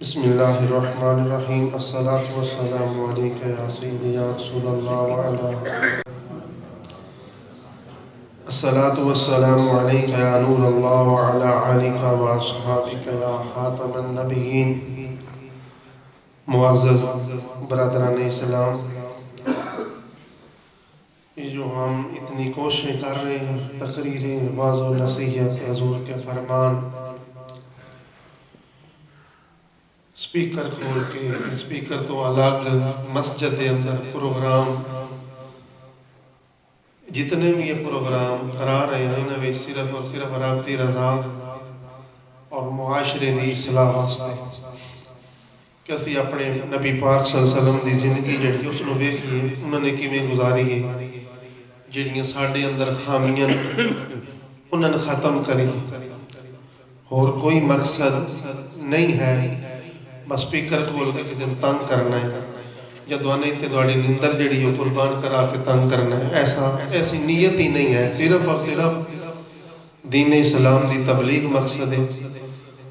بسم اللہ الرحمن الرحیم الصلاة والسلام علیکہ یا سیدی یا رسول اللہ الصلاة والسلام علیکہ یا نور اللہ وعلا آلکہ و اصحابکہ یا خاتم النبیین۔ معزز برادران اسلام، یہ جو ہم اتنی کوششیں کر رہے ہیں، تقریریں، واعظ و نصیحت، حضور کے فرمان، سپیکر کھول کے، سپیکر تو الگ، مسجد کے اندر پروگرام، جتنے بھی یہ پروگرام کرا رہے ہیں انہیں بھی صرف اور صرف رابطی رضا اور معاشرے دی اصلاح واسطے کہ اسی اپنے نبی پاک صلی اللہ علیہ وسلم دی زندگی جڑی اس نو ویکھیے انہوں نے کیویں گزاری ہے، جڑیاں ساڈے اندر خامیاں انہوں نے ختم کری، اور کوئی مقصد نہیں ہے بس سپیکر کھول کے کسی نے تنگ کرنا ہے یا دعانے تے دوڑی نیندر جڑی ہو قربان کرا کے تنگ کرنا ہے، ایسی نیت ہی نہیں ہے، صرف اور صرف دین اسلام دی تبلیغ مقصد ہے۔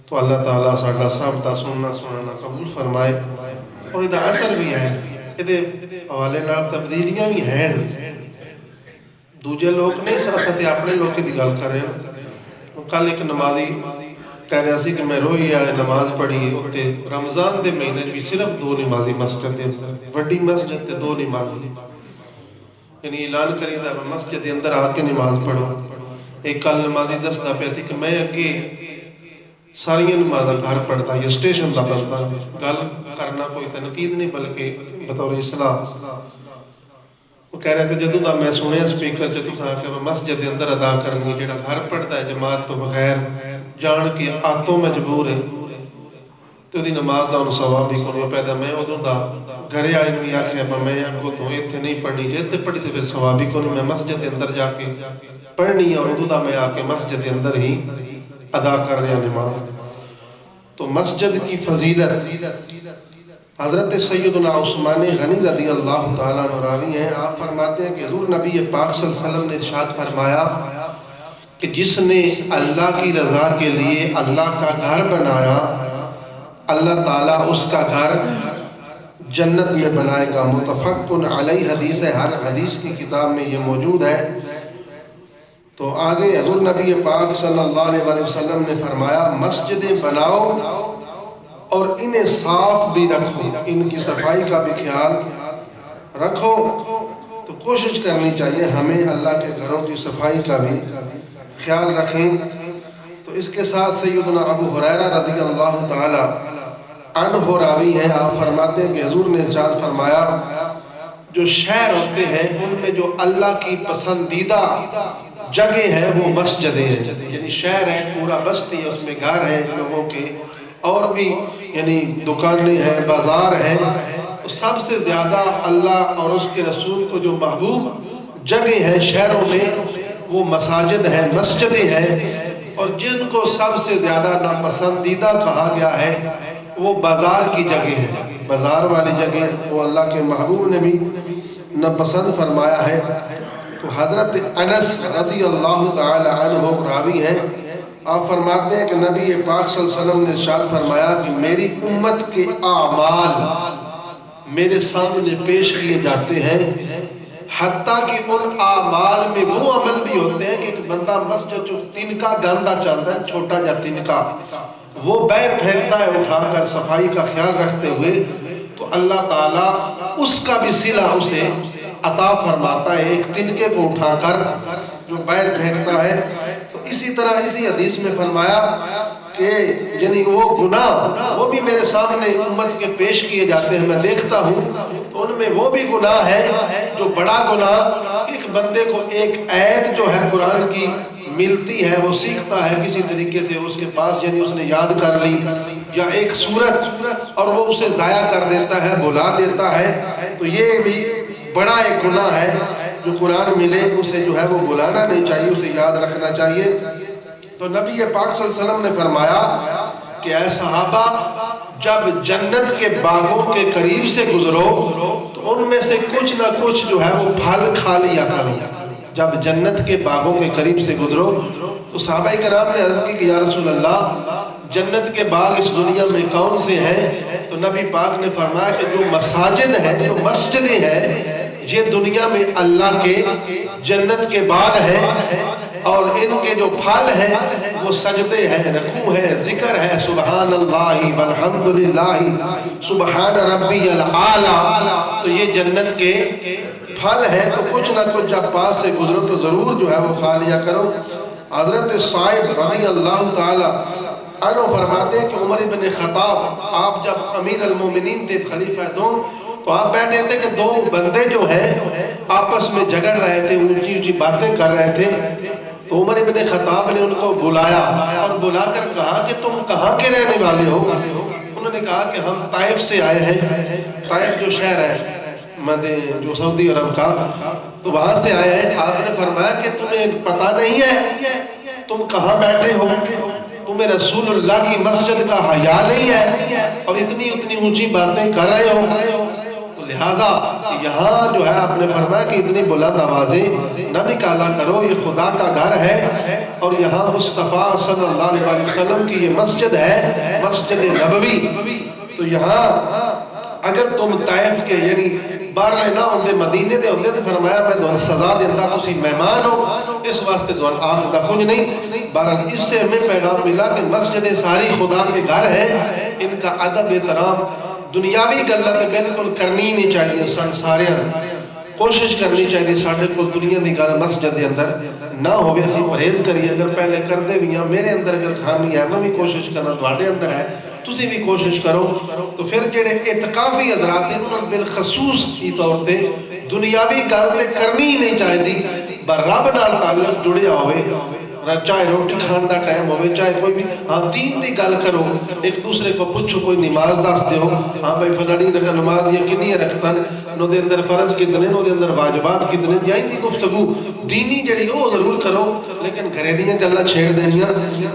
تو اللہ تعالیٰ ساڈا سب دا سننا سنانا قبول فرمائے، اور ادھا اثر بھی ہے، ادھے حوالے نال تبدیلیاں بھی ہیں، دوجے لوگ نہیں ساتھ اپنے لوگ کی گل کر رہے ہیں۔ کل ایک نمازی کہہ رہا سی کہ میں روئی آئے نماز پڑھی ہوتے رمضان دے مہینے بھی صرف 2 نمازی مسجد دے اندر، وڈی مسجد تے 2 نمازی، یعنی اعلان کری دا مسجد دے اندر آ کے نماز پڑھو۔ ایک کل نمازی دستا پہ تھی کہ میں اگے ساری نمازاں گھر پڑھتا، یہ سٹیشن دا بنتا، گل کرنا کوئی تنقید نہیں بلکہ بطور اصلاح۔ وہ کہہ رہے تھے جدوں دا میں سنیا سپیکر جدوں تھا کہ مسجد دے اندر ادا کرنی، جڑا گھر پڑھتا ہے جماعت تو بغیر جان کے آتوں مجبور ہے تو دی نماز دا انہوں ثواب بھی کنو پیدا۔ میں ادھوں دا گھرے آئے میں آکھیا میں اگو تو ایتھے نہیں پڑھنی، جیتے پڑھی تو پھر ثواب بھی کنو، میں مسجد دے اندر جا کے پڑھنی ہے، اور ادھوں دا میں آکے مسجد دے اندر ہی ادا کر رہا نماز۔ تو مسجد کی فضیلت حضرت سیدنا عثمان غنی رضی اللہ تعالیٰ عنہ راوی ہیں، آپ فرماتے ہیں کہ حضور نبی پاک صلی اللہ علیہ وسلم نے ارشاد فرمایا کہ جس نے اللہ کی رضا کے لیے اللہ کا گھر بنایا، اللہ تعالیٰ اس کا گھر جنت میں بنائے گا۔ متفق علیہ حدیث ہے، ہر حدیث کی کتاب میں یہ موجود ہے۔ تو آگے حضور نبی پاک صلی اللہ علیہ وسلم نے فرمایا مسجدیں بناؤ اور انہیں صاف بھی رکھو، ان کی صفائی کا بھی خیال رکھو۔ تو کوشش کرنی چاہیے ہمیں اللہ کے گھروں کی صفائی کا بھی خیال رکھیں۔ تو اس کے ساتھ سیدنا ابو ہریرہ رضی اللہ تعالی عنہ راوی ہیں، آپ فرماتے ہیں کہ حضور نے ارشاد فرمایا جو شہر ہوتے ہیں ان میں جو اللہ کی پسندیدہ جگہ ہے وہ مسجدیں ہیں، یعنی شہر ہے پورا بستی ہے، اس میں گھر ہیں لوگوں کے، اور بھی یعنی دکانیں ہیں، بازار ہیں، تو سب سے زیادہ اللہ اور اس کے رسول کو جو محبوب جگہ ہیں شہروں میں وہ مساجد ہیں، مسجدیں ہیں، اور جن کو سب سے زیادہ ناپسندیدہ کہا گیا ہے وہ بازار کی جگہ ہے، بازار والی جگہ وہ اللہ کے محبوب نے بھی ناپسند فرمایا ہے۔ تو حضرت انس رضی اللہ تعالی عنہ راوی ہیں، آپ فرماتے ہیں کہ نبی پاک صلی اللہ علیہ وسلم نے ارشاد فرمایا کہ میری امت کے اعمال میرے سامنے پیش کیے جاتے ہیں، حتیٰ کہ ان اعمال میں وہ عمل بھی ہوتے ہیں کہ ایک بندہ مسجد جو تنکا گاندہ چاہتا ہے، چھوٹا جا تنکا، وہ بیر پھینکتا ہے اٹھا کر صفائی کا خیال رکھتے ہوئے، تو اللہ تعالیٰ اس کا بھی صلہ اسے عطا فرماتا ہے، ایک تنکے کو اٹھا کر جو بیر پھینکتا ہے۔ تو اسی طرح اسی حدیث میں فرمایا کہ یعنی وہ گناہ وہ بھی میرے سامنے امت کے پیش کیے جاتے ہیں، میں دیکھتا ہوں تو ان میں وہ بھی گناہ ہے جو بڑا گناہ، ایک بندے کو ایک آیت جو ہے قرآن کی ملتی ہے، وہ سیکھتا ہے کسی طریقے سے، اس کے پاس یعنی اس نے یاد کر لی، یا ایک سورت اور وہ اسے ضائع کر دیتا ہے، بھلا دیتا ہے، تو یہ بھی بڑا ایک گناہ ہے۔ جو قرآن ملے اسے جو ہے وہ بھلانا نہیں چاہیے، اسے یاد رکھنا چاہیے۔ تو نبی پاک صلی اللہ علیہ وسلم نے فرمایا کہ اے صحابہ جب جنت کے باغوں کے قریب سے گزرو تو ان میں سے کچھ نہ کچھ جو ہے وہ پھل کھا لیا کرو۔ جب جنت کے باغوں کے قریب سے گزرو تو صحابہ کرام نے عرض کی کہ یا رسول اللہ جنت کے باغ اس دنیا میں کون سے ہیں؟ تو نبی پاک نے فرمایا کہ جو مساجد ہیں، جو مسجدیں ہیں، یہ دنیا میں اللہ کے جنت کے باغ ہیں، اور ان کے جو پھل ہیں وہ سجدے ہیں، رکوع ہے، ذکر ہے، سبحان اللہ والحمدللہ سبحان ربی الاعلی۔ تو یہ جنت کے پھل ہیں، تو کچھ نہ کچھ جب پاس سے گزرو تو ضرور جو ہے وہ کھا لیا کرو۔ حضرت صاحب رضی اللہ تعالی عنہ فرماتے ہیں کہ عمر بن خطاب، آپ جب امیر المومنین تھے، خلیفہ دوم، تو آپ بیٹھے تھے کہ دو بندے جو ہیں آپس میں جھگڑ رہے تھے، اونچی اونچی باتیں کر رہے تھے۔ تو عمر بن خطاب نے ان کو بلایا اور بلا کر کہا کہ تم کہاں کے رہنے والے ہو؟ انہوں نے کہا کہ ہم طائف سے آئے ہیں، طائف جو شہر ہے جو سعودی عرب کا، تو وہاں سے آئے ہیں۔ آپ نے فرمایا کہ تمہیں پتہ نہیں ہے تم کہاں بیٹھے ہو؟ تمہیں رسول اللہ کی مسجد کا حیا نہیں ہے اور اتنی اونچی باتیں کر رہے ہو؟ تو لہٰذا یہاں جو ہے آپ نے فرمایا کہ اتنی بلند آوازیں نہ نکالا کرو، یہ خدا کا گھر ہے اور یہاں مصطفیٰ صلی اللہ علیہ وسلم کی یہ مسجد ہے، مسجد نبوی۔ تو یہاں اگر تم طائف کے یعنی باہر نہ ہوندے، مدینے دے ہوندے، تو فرمایا میں دون سزا دیندہ، تسی مہمان ہو، اس واسطے دون آخدہ کچھ نہیں۔ بہرحال اس سے ہمیں پیغام ملا کہ مسجدیں ساری خدا کے گھر ہیں، ان کا ادب احترام دنیاوی گلت بالکل کرنی نہیں چاہیے، سارے کوشش کرنی چاہیے ساڑھے کو دنیا دی گل مسجد دے اندر نہ ہوئے، اسی پرہیز کریے۔ اگر پہلے کر دے بھی ہیں، میرے اندر اگر خامی ہے، میں بھی کوشش کرنا، تواڈے اندر ہے، تسی بھی کوشش کرو۔ تو پھر جڑے اعتکافی حضرات ہیں انہوں نے بالخصوص کی طور تے دنیاوی گل تے کرنی ہی نہیں چاہیے، رب نال تعلق جڑیا ہوئے، چاہے روٹی کھان دا ٹائم ہوئے، چاہے کوئی بھی دین دی گل کرو، ایک دوسرے کو پوچھو، کوئی نماز دس دے ہو، ہاں بھائی فلانی نماز یہ کنی رکھتا نو دے اندر فرض کتنے، نو دے اندر واجبات کتنے، جائیں دی گفتگو دینی جڑی ہو ضرور کرو، لیکن گھرے دیاں گلاں چھیڑ دینیاں،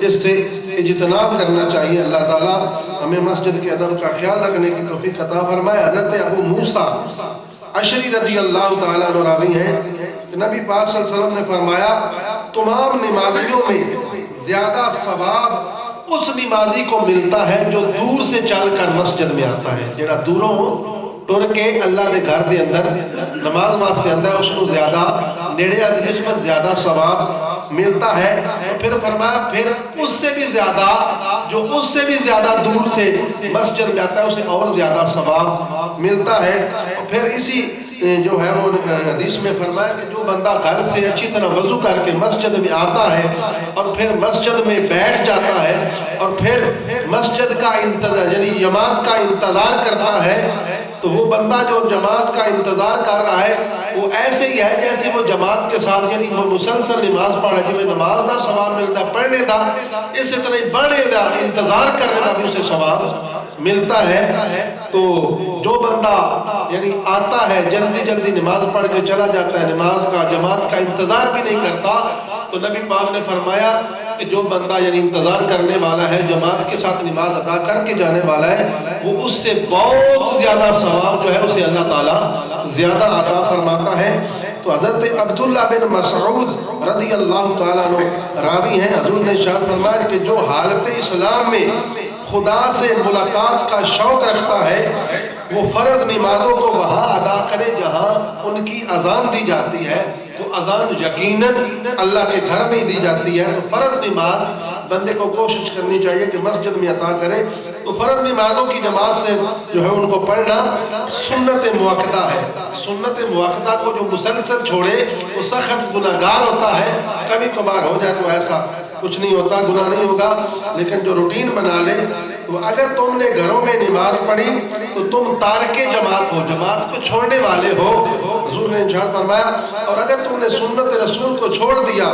اس سے اجتناب کرنا چاہیے۔ اللہ تعالیٰ ہمیں مسجد کے ادب کا خیال رکھنے کی توفیق عطا فرمائے۔ حضرت ابو موسیٰ اشعری رضی اللہ تعالیٰ عنہ راوی ہیں کہ نبی پاک صلی اللہ علیہ وسلم نے فرمایا تمام نمازیوں میں زیادہ ثواب اس نمازی کو ملتا ہے جو دور سے چل کر مسجد میں آتا ہے، جڑا دوروں ٹر کے اللہ دے گھر دے اندر نماز واسطے اندر اس کو زیادہ نیڑے آدھی نسبت زیادہ ثواب ملتا ہے۔ پھر فرمایا پھر اس سے بھی زیادہ جو اس سے بھی زیادہ دور سے مسجد میں آتا ہے اسے اور زیادہ ثواب ملتا ہے۔ پھر اسی جو ہے وہ حدیث میں فرمایا کہ جو بندہ گھر سے اچھی طرح وضو کر کے مسجد میں آتا ہے اور پھر مسجد میں بیٹھ جاتا ہے اور پھر مسجد کا انتظار یعنی جماعت کا انتظار کرتا ہے، تو وہ بندہ جو جماعت کا انتظار کر رہا ہے وہ ایسے ہی ہے جیسے وہ جماعت کے ساتھ یعنی وہ مسلسل نماز پڑھا، جو نماز دا ثواب ملتا پڑھنے دا، اس طرح پڑھنے دا انتظار کرنے دا بھی اسے ثواب ملتا ہے۔ تو جو بندہ یعنی آتا ہے جلدی جلدی نماز پڑھ کے چلا جاتا ہے، نماز کا جماعت کا انتظار بھی نہیں کرتا، تو نبی پاک نے فرمایا کہ جو بندہ یعنی انتظار کرنے والا ہے، جماعت کے ساتھ نماز ادا کر کے جانے والا ہے، وہ اس سے بہت زیادہ ثواب جو ہے اسے اللہ تعالیٰ زیادہ عطا فرماتا ہے۔ تو حضرت عبداللہ بن مسعود رضی اللہ تعالیٰ عنہ راوی ہیں، حضور نے ارشاد فرمایا کہ جو حالت اسلام میں خدا سے ملاقات کا شوق رکھتا ہے وہ فرض نمازوں کو وہاں ادا کرے جہاں ان کی اذان دی جاتی ہے۔ تو اذان یقیناً اللہ کے گھر میں ہی دی جاتی ہے، تو فرض نماز بندے کو کوشش کرنی چاہیے کہ مسجد میں عطا کرے۔ تو فرض نمازوں کی جماعت سے جو ہے ان کو پڑھنا سنت مؤکدہ ہے۔ سنت مؤکدہ کو جو مسلسل چھوڑے وہ سخت گناہگار ہوتا ہے، کبھی کبھار ہو جائے تو ایسا کچھ نہیں ہوتا، گناہ نہیں ہوگا، لیکن جو روٹین بنا لے تو اگر تم نے گھروں میں نماز پڑھی تو تم تارک جماعت ہو، جماعت کو چھوڑنے والے ہو، حضور نے ارشاد فرمایا۔ اور اگر تم نے سنت رسول کو چھوڑ دیا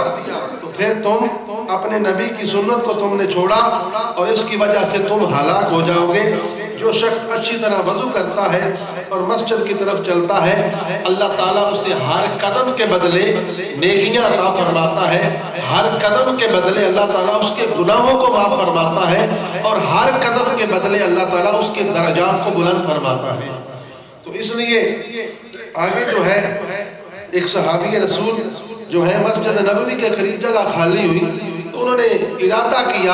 تو پھر تم اپنے نبی کی سنت کو تم نے چھوڑا اور اس کی وجہ سے تم ہلاک ہو جاؤ گے۔ جو شخص اچھی طرح وضو کرتا ہے اور مسجد کی طرف چلتا ہے، اللہ تعالیٰ اسے ہر قدم کے بدلے نیکیاں عطا فرماتا ہے، ہر قدم کے بدلے اللہ تعالیٰ اس کے گناہوں کو معاف فرماتا ہے اور ہر قدم کے بدلے اللہ تعالیٰ اس کے درجات کو بلند فرماتا ہے۔ تو اس لیے آگے جو ہے ایک صحابی رسول جو ہے مسجد نبوی کے قریب جگہ خالی ہوئی تو انہوں نے ارادہ کیا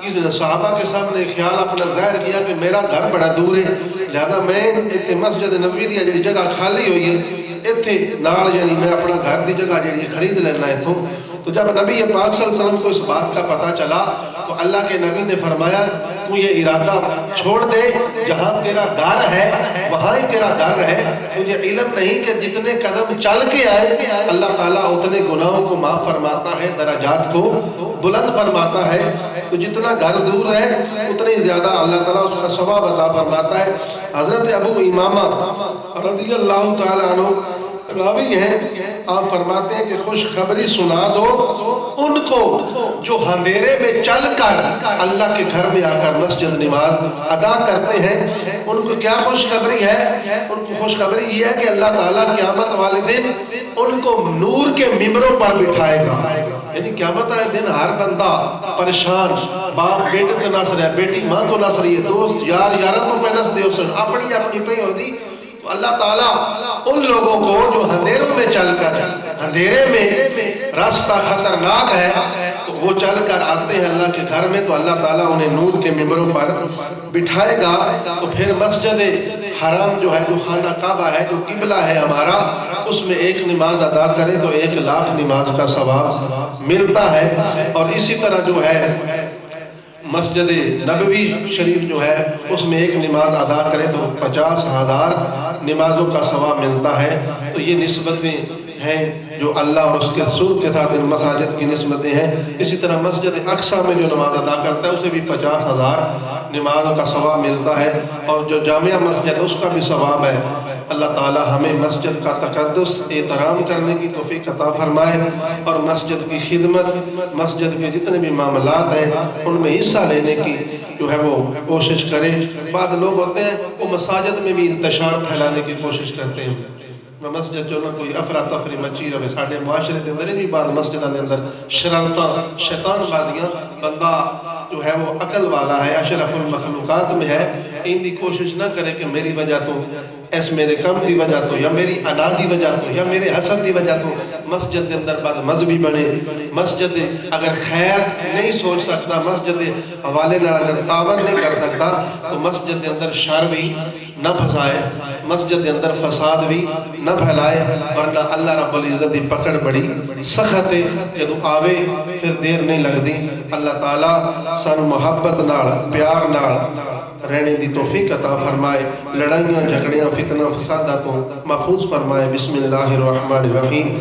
کسی نے صحابہ کے سامنے خیال اپنا ظاہر کیا کہ میرا گھر بڑا دور ہے، لہذا میں اتنے مسجد نبوی دی جڑی جگہ خالی ہوئی ہے اتنے نال یعنی میں اپنا گھر دی جگہ جڑی خرید لینا ہے تو جب نبی پاک صلی اللہ علیہ وسلم کو اس بات کا پتہ چلا تو اللہ کے نبی نے فرمایا تو یہ ارادہ چھوڑ دے، جہاں تیرا گھر ہے وہاں ہی تیرا گھر ہے، مجھے علم نہیں کہ جتنے قدم چل کے آئے اللہ تعالیٰ اتنے گناہوں کو معاف فرماتا ہے، درجات کو بلند فرماتا ہے، تو جتنا گھر دور ہے اتنی زیادہ اللہ تعالیٰ اس کا ثواب عطا فرماتا ہے۔ حضرت ابو امامہ رضی اللہ تعالیٰ عنہ راوی ہیں، آپ فرماتے ہیں کہ خوشخبری سنا دو ان کو جو اندھیرے میں چل کر اللہ کے گھر میں آ کر مسجد نماز ادا کرتے ہیں، ان کو کیا خوشخبری ہے؟ ان کو خوشخبری یہ ہے کہ اللہ تعالیٰ قیامت والے دن ان کو نور کے ممبروں پر بٹھائے گا۔ یعنی قیامت والے دن ہر بندہ پریشان، باپ بیٹے تو نہ سرے، بیٹی ماں تو نہ سرے، دوست یار یارہ تو پہ نس دے اسن اپنی اپنی پہ ہو دی، تو اللہ تعالیٰ ان لوگوں کو جو اندھیروں میں چل کر اندھیرے میں راستہ خطرناک ہے تو وہ چل کر آتے ہیں اللہ کے گھر میں، تو اللہ تعالیٰ انہیں نور کے ممبروں پر بٹھائے گا۔ تو پھر مسجد حرام جو ہے، جو خانہ کعبہ ہے، جو قبلہ ہے ہمارا، اس میں ایک نماز ادا کرے تو 1,00,000 نماز کا ثواب ملتا ہے۔ اور اسی طرح جو ہے مسجد نبوی شریف جو ہے اس میں ایک نماز ادا کرے تو 50,000 نمازوں کا ثواب ملتا ہے۔ تو یہ نسبتیں ہیں جو اللہ اور اس کے رسول کے ساتھ ان مساجد کی نسبتیں ہیں۔ اسی طرح مسجد اقصیٰ میں جو نماز ادا کرتا ہے اسے بھی 50,000 نمازوں کا ثواب ملتا ہے، اور جو جامعہ مسجد اس کا بھی ثواب ہے۔ اللہ تعالی ہمیں مسجد کا تقدس احترام کرنے کی توفیق عطا فرمائے، اور مسجد کی خدمت، مسجد کے جتنے بھی معاملات ہیں ان میں حصہ لینے کی جو ہے وہ کوشش کرے۔ بعض لوگ ہوتے ہیں وہ مساجد میں بھی انتشار پھیلانے کی کوشش کرتے ہیں، مسجد جو نہ کوئی افراتفری مچی رہے، ساڑھے معاشرے دے اندر بھی بعض مسجدوں دے اندر شرارتاں شیطان بازیاں، بندہ جو ہے وہ عقل والا ہے، اشرف المخلوقات میں ہے، ان دی کوشش نہ کرے کہ میری وجہ تو اس میرے کم دی وجہ تو، یا میری انا دی وجہ تو، یا میرے حسد دی وجہ تو مسجد دے اندر بعد مذہبی بنے، مسجد اگر خیر نہیں سوچ سکتا، مسجد حوالے نہ اگر تعاون نہیں کر سکتا تو مسجد دے اندر شر بھی نہ پھسائے، مسجد دے اندر فساد بھی نہ پھیلائے، ورنہ اللہ رب العزت دی پکڑ بڑی سخت ہے، جدو آوے پھر دیر نہیں لگ دی۔ اللہ تعالیٰ سن محبت نال، پیار نال رہنے دی توفیق عطا فرمائے، لڑائیاں جھگڑیاں فتنہ فسادہ تو محفوظ فرمائے۔ بسم اللہ الرحمن الرحیم۔